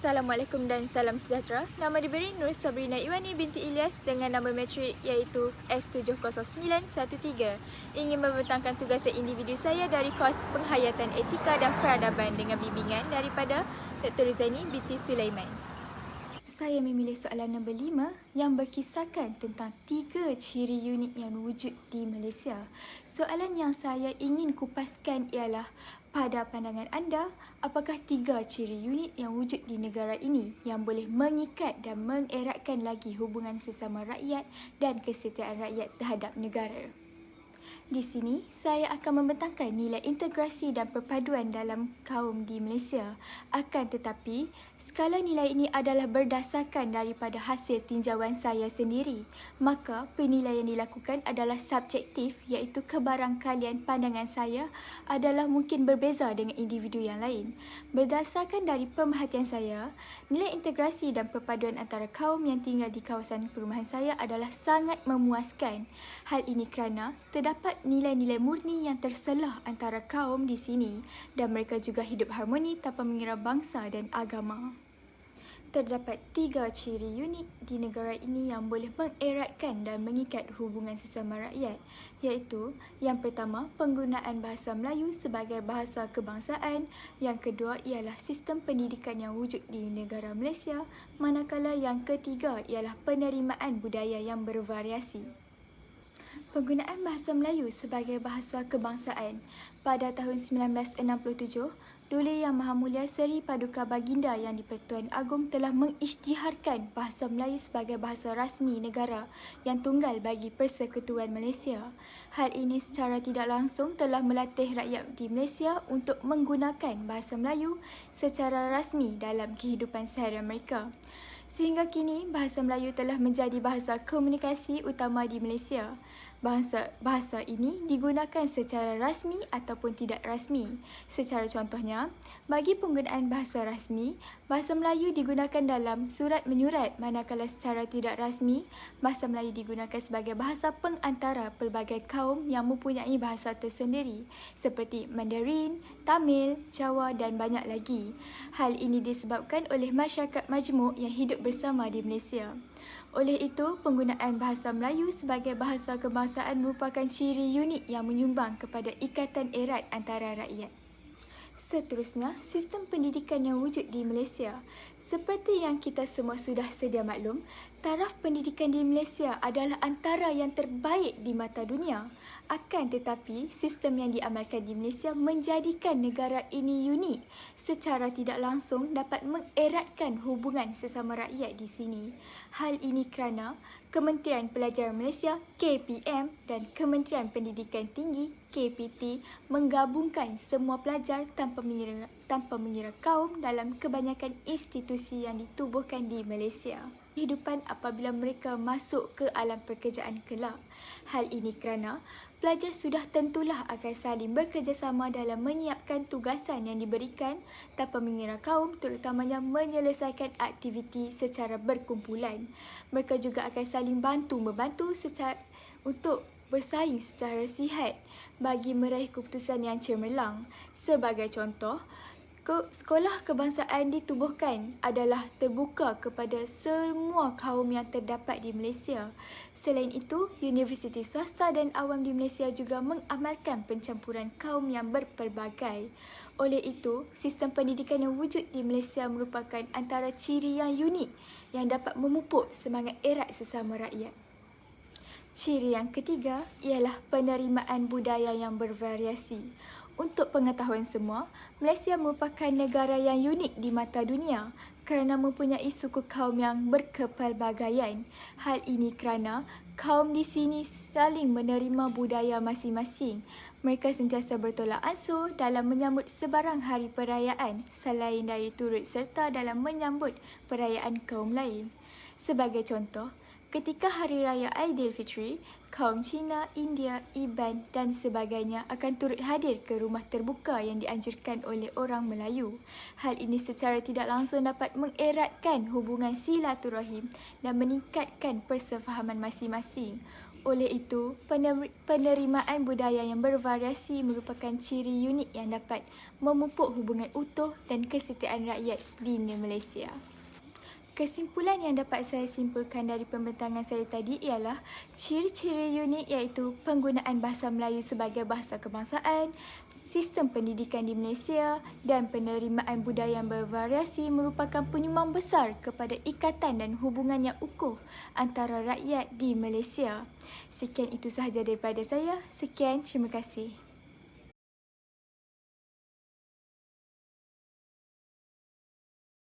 Assalamualaikum dan salam sejahtera. Nama diberi Nur Sabrina Iwani binti Ilyas dengan nama matrik iaitu S70913. Ingin membentangkan tugas individu saya dari kos Penghayatan Etika dan Peradaban dengan bimbingan daripada Dr. Zaini binti Sulaiman. Saya memilih soalan nombor 5 yang berkisarkan tentang 3 ciri unik yang wujud di Malaysia. Soalan yang saya ingin kupaskan ialah, pada pandangan anda, apakah 3 ciri unik yang wujud di negara ini yang boleh mengikat dan mengeratkan lagi hubungan sesama rakyat dan kesetiaan rakyat terhadap negara? Di sini, saya akan membentangkan nilai integrasi dan perpaduan dalam kaum di Malaysia. Akan tetapi, skala nilai ini adalah berdasarkan daripada hasil tinjauan saya sendiri. Maka, penilaian dilakukan adalah subjektif, iaitu kebarangkalian pandangan saya adalah mungkin berbeza dengan individu yang lain. Berdasarkan dari pemerhatian saya, nilai integrasi dan perpaduan antara kaum yang tinggal di kawasan perumahan saya adalah sangat memuaskan. Hal ini kerana terdapat nilai-nilai murni yang terselah antara kaum di sini dan mereka juga hidup harmoni tanpa mengira bangsa dan agama. Terdapat 3 ciri unik di negara ini yang boleh mengeratkan dan mengikat hubungan sesama rakyat, iaitu yang pertama, penggunaan bahasa Melayu sebagai bahasa kebangsaan. Yang kedua ialah sistem pendidikan yang wujud di negara Malaysia, manakala yang ketiga ialah penerimaan budaya yang bervariasi. Penggunaan bahasa Melayu sebagai bahasa kebangsaan. Pada tahun 1967, Duli Yang Maha Mulia Seri Paduka Baginda Yang di-Pertuan Agong telah mengisytiharkan bahasa Melayu sebagai bahasa rasmi negara yang tunggal bagi Persekutuan Malaysia. Hal ini secara tidak langsung telah melatih rakyat di Malaysia untuk menggunakan bahasa Melayu secara rasmi dalam kehidupan seharian mereka. Sehingga kini, bahasa Melayu telah menjadi bahasa komunikasi utama di Malaysia. Bahasa ini digunakan secara rasmi ataupun tidak rasmi. Secara contohnya, bagi penggunaan bahasa rasmi, bahasa Melayu digunakan dalam surat menyurat, manakala secara tidak rasmi, bahasa Melayu digunakan sebagai bahasa pengantara pelbagai kaum yang mempunyai bahasa tersendiri, seperti Mandarin, Tamil, Jawa dan banyak lagi. Hal ini disebabkan oleh masyarakat majmuk yang hidup bersama di Malaysia. Oleh itu, penggunaan bahasa Melayu sebagai bahasa kebangsaan merupakan ciri unik yang menyumbang kepada ikatan erat antara rakyat. Seterusnya, sistem pendidikan yang wujud di Malaysia. Seperti yang kita semua sudah sedia maklum, taraf pendidikan di Malaysia adalah antara yang terbaik di mata dunia. Akan tetapi, sistem yang diamalkan di Malaysia menjadikan negara ini unik. Secara tidak langsung dapat mengeratkan hubungan sesama rakyat di sini. Hal ini kerana Kementerian Pelajaran Malaysia KPM dan Kementerian Pendidikan Tinggi KPT menggabungkan semua pelajar tanpa mengira kaum dalam kebanyakan institusi yang ditubuhkan di Malaysia. Kehidupan apabila mereka masuk ke alam pekerjaan kelak. Hal ini kerana pelajar sudah tentulah akan saling bekerjasama dalam menyiapkan tugasan yang diberikan tanpa mengira kaum, terutamanya menyelesaikan aktiviti secara berkumpulan. Mereka juga akan saling bantu-membantu untuk bersaing secara sihat bagi meraih keputusan yang cemerlang. Sebagai contoh, sekolah kebangsaan ditubuhkan adalah terbuka kepada semua kaum yang terdapat di Malaysia. Selain itu, universiti swasta dan awam di Malaysia juga mengamalkan pencampuran kaum yang berpelbagai. Oleh itu, sistem pendidikan yang wujud di Malaysia merupakan antara ciri yang unik yang dapat memupuk semangat erat sesama rakyat. Ciri yang ketiga ialah penerimaan budaya yang bervariasi. Untuk pengetahuan semua, Malaysia merupakan negara yang unik di mata dunia kerana mempunyai suku kaum yang berkepelbagaian. Hal ini kerana kaum di sini saling menerima budaya masing-masing. Mereka sentiasa bertolak ansur dalam menyambut sebarang hari perayaan selain dari turut serta dalam menyambut perayaan kaum lain. Sebagai contoh, ketika Hari Raya Aidilfitri, kaum Cina, India, Iban dan sebagainya akan turut hadir ke rumah terbuka yang dianjurkan oleh orang Melayu. Hal ini secara tidak langsung dapat mengeratkan hubungan silaturahim dan meningkatkan persefahaman masing-masing. Oleh itu, penerimaan budaya yang bervariasi merupakan ciri unik yang dapat memupuk hubungan utuh dan kesetiaan rakyat di Malaysia. Kesimpulan yang dapat saya simpulkan dari pembentangan saya tadi ialah ciri-ciri unik iaitu penggunaan bahasa Melayu sebagai bahasa kebangsaan, sistem pendidikan di Malaysia dan penerimaan budaya yang bervariasi merupakan penyumbang besar kepada ikatan dan hubungan yang ukuh antara rakyat di Malaysia. Sekian itu sahaja daripada saya. Sekian, terima kasih.